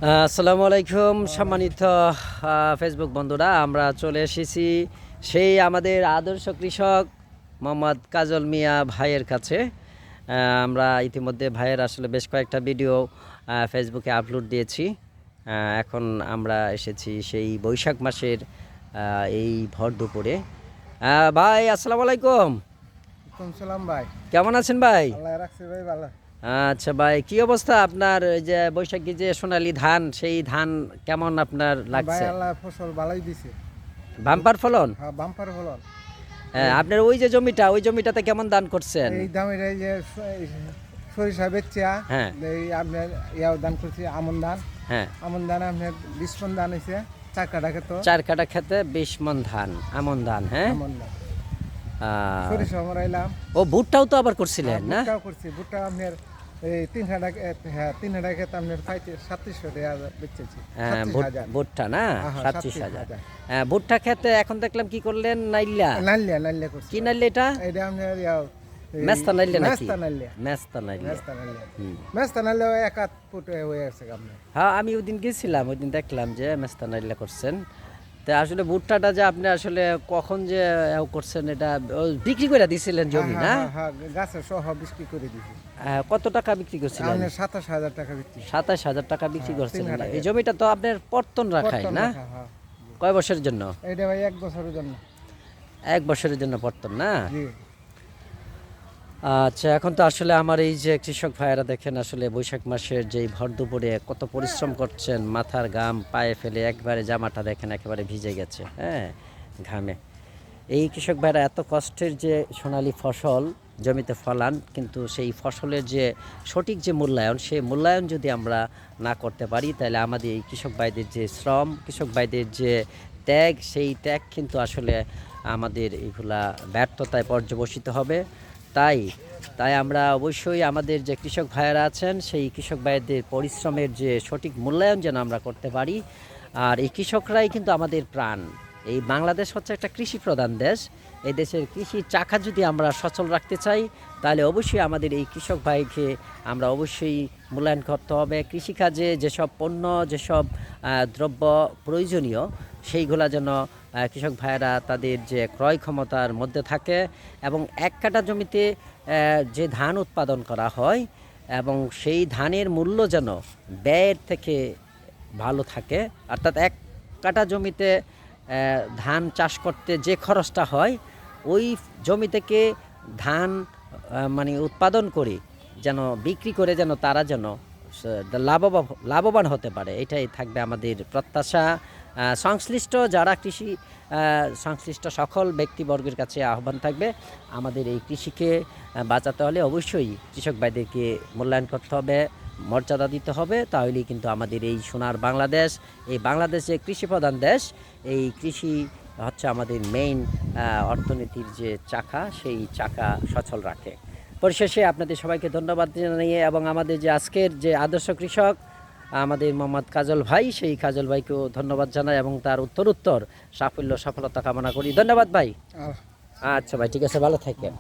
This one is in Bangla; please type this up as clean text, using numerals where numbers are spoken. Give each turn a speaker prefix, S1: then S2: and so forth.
S1: আসসালামু আলাইকুম সম্মানিত ফেসবুক বন্ধুরা, আমরা চলে এসেছি সেই আমাদের আদর্শ কৃষক মোহাম্মদ কাজল মিয়া ভাইয়ের কাছে। আমরা ইতিমধ্যে ভাইয়ের আসলে বেশ কয়েকটা ভিডিও ফেসবুকে আপলোড দিয়েছি। এখন আমরা এসেছি সেই বৈশাখ মাসের এই ভর দুপুরে। ভাই আসসালামু আলাইকুম।
S2: সালাম ভাই,
S1: কেমন আছেন ভাই?
S2: আল্লাহ রাখছে ভাই ভালো।
S1: আচ্ছা ভাই, কি অবস্থা আপনার? এই যে বৈশাখী যে সোনালী ধান, সেই ধান কেমন আপনার
S2: ভাই
S1: লাগছে?
S2: আল্লাহ ফসল ভালোই দিছে।
S1: বাম্পার ফলন?
S2: হ্যাঁ, বাম্পার ফলন।
S1: আপনার ওই যে জমিটা, ওই জমিটাতে কেমন ধান করছেন?
S2: এই দামের এই যে সরিষা বেচা,
S1: হ্যাঁ।
S2: এই আপনার ইয়াও দান করছি আমন ধান।
S1: হ্যাঁ,
S2: আমন ধান আপনার 20 মণ ধান হয়েছে, 4 কাঠা খেত
S1: 4 কাঠা খেতে 20 মণ ধান, আমন ধান। হ্যাঁ,
S2: আমন ধান।
S1: আহ,
S2: সরিষা মরাইলাম।
S1: ও ভুট্টাও তো আবার করছিলেন না?
S2: ভুট্টাও করছি, ভুট্টা আপনার এই 3 কাঠা, হ্যাঁ 3 কাঠা খেত আপনার 3700 টাকা বেচেছি।
S1: হ্যাঁ,
S2: 37,000
S1: ভুট্টা না?
S2: হ্যাঁ,
S1: 37,000। ভুট্টা খেতে এখন দেখলাম কি করলেন, নাইল্লা।
S2: নাল্লিয়া করছি।
S1: কি নাইল্লা এটা?
S2: এটা আপনার ইয়াও
S1: মেস্তা নাইল্লা নাকি?
S2: মেস্তা নাল্লিয়া।
S1: মেস্তা নাইল্লা।
S2: মেস্তা নাল্লিয়া এক হাত ফুট হয়ে আছে আপনার।
S1: হ্যাঁ, আমি ওই দিন গেছিলাম, ওই দিন দেখলাম যে মেস্তা নাইল্লা করছেন। তা আসলে ভুট্টাটা যে আপনি আসলে কখন যে করছেন, এটা বিক্রি করে দিছিলেন জমি না?
S2: হ্যাঁ, গাছের সহ বিক্রি করে দিছি।
S1: কত টাকা বিক্রি করছিলেন?
S2: আপনার 27,000 টাকা বিক্রি।
S1: 27,000 টাকা বিক্রি করছেন।
S2: 3 কাঠা।
S1: এই জমিটা তো আপনার পর্তন রাখাই
S2: পট্টন
S1: না?
S2: রাখা, হ্যাঁ।
S1: কয় বছরের জন্য?
S2: এইটা ভাই 1 বছরের জন্য।
S1: 1 বছরের জন্য পর্তন না?
S2: জি।
S1: আচ্ছা, এখন তো আসলে আমার এই যে কৃষক ভাইয়েরা দেখেন আসলে বৈশাখ মাসের যেই ভর দুপুরে কত পরিশ্রম করছেন, মাথার ঘাম পায়ে ফেলে একবারে জামাটা দেখেন একেবারে ভিজে গেছে, হ্যাঁ, ঘামে। এই কৃষক ভাইরা এত কষ্টের যে সোনালী ফসল জমিতে ফলান, কিন্তু সেই ফসলের যে সঠিক যে মূল্যায়ন, সেই মূল্যায়ন যদি আমরা না করতে পারি, তাহলে আমাদের এই কৃষক ভাইদের যে শ্রম, কৃষক ভাইদের যে ত্যাগ, সেই ত্যাগ কিন্তু আসলে আমাদের এইগুলা ব্যর্থতায় পর্যবসিত হবে। তাই তাই আমরা অবশ্যই আমাদের যে কৃষক ভাইয়েরা আছেন, সেই কৃষক ভাইদের পরিশ্রমের যে সঠিক মূল্যায়ন যেন আমরা করতে পারি। আর এই কৃষকরাই কিন্তু আমাদের প্রাণ। এই বাংলাদেশ হচ্ছে একটা কৃষি প্রধান দেশ। এই দেশের কৃষির চাকা যদি আমরা সচল রাখতে চাই, তাহলে অবশ্যই আমাদের এই কৃষক ভাইকে আমরা অবশ্যই মূল্যায়ন করতে হবে। কৃষিকাজে যেসব পণ্য, যেসব দ্রব্য প্রয়োজনীয়, সেইগুলা যেন কৃষক ভাইয়েরা তাদের যে ক্রয় ক্ষমতার মধ্যে থাকে, এবং 1 কাঠা জমিতে যে ধান উৎপাদন করা হয়, এবং সেই ধানের মূল্য যেন ব্যয়ের থেকে ভালো থাকে। অর্থাৎ 1 কাঠা জমিতে ধান চাষ করতে যে খরচটা হয়, ওই জমি থেকে ধান মানে উৎপাদন করে যেন বিক্রি করে যেন তারা যেন লাভবান হতে পারে, এটাই থাকবে আমাদের প্রত্যাশা। সংশ্লিষ্ট যারা কৃষি সংশ্লিষ্ট সকল ব্যক্তিবর্গের কাছে আহ্বান থাকবে, আমাদের এই কৃষিকে বাঁচাতে হলে অবশ্যই কৃষক ভাইদেরকে মূল্যায়ন করতে হবে, মর্যাদা দিতে হবে। তাহলেই কিন্তু আমাদের এই সোনার বাংলাদেশ, এই বাংলাদেশ যে কৃষি প্রধান দেশ, এই কৃষি হচ্ছে আমাদের মেইন অর্থনীতির যে চাকা, সেই চাকা সচল রাখে। পরিশেষে আপনাদের সবাইকে ধন্যবাদ জানিয়ে, এবং আমাদের যে আজকের যে আদর্শ কৃষক আমাদের মোহাম্মদ কাজল ভাই, সেই কাজল ভাইকেও ধন্যবাদ জানাই এবং তার উত্তর সাফল্য সফলতা কামনা করি। ধন্যবাদ ভাই। আচ্ছা ভাই, ঠিক আছে, ভালো থাকেন।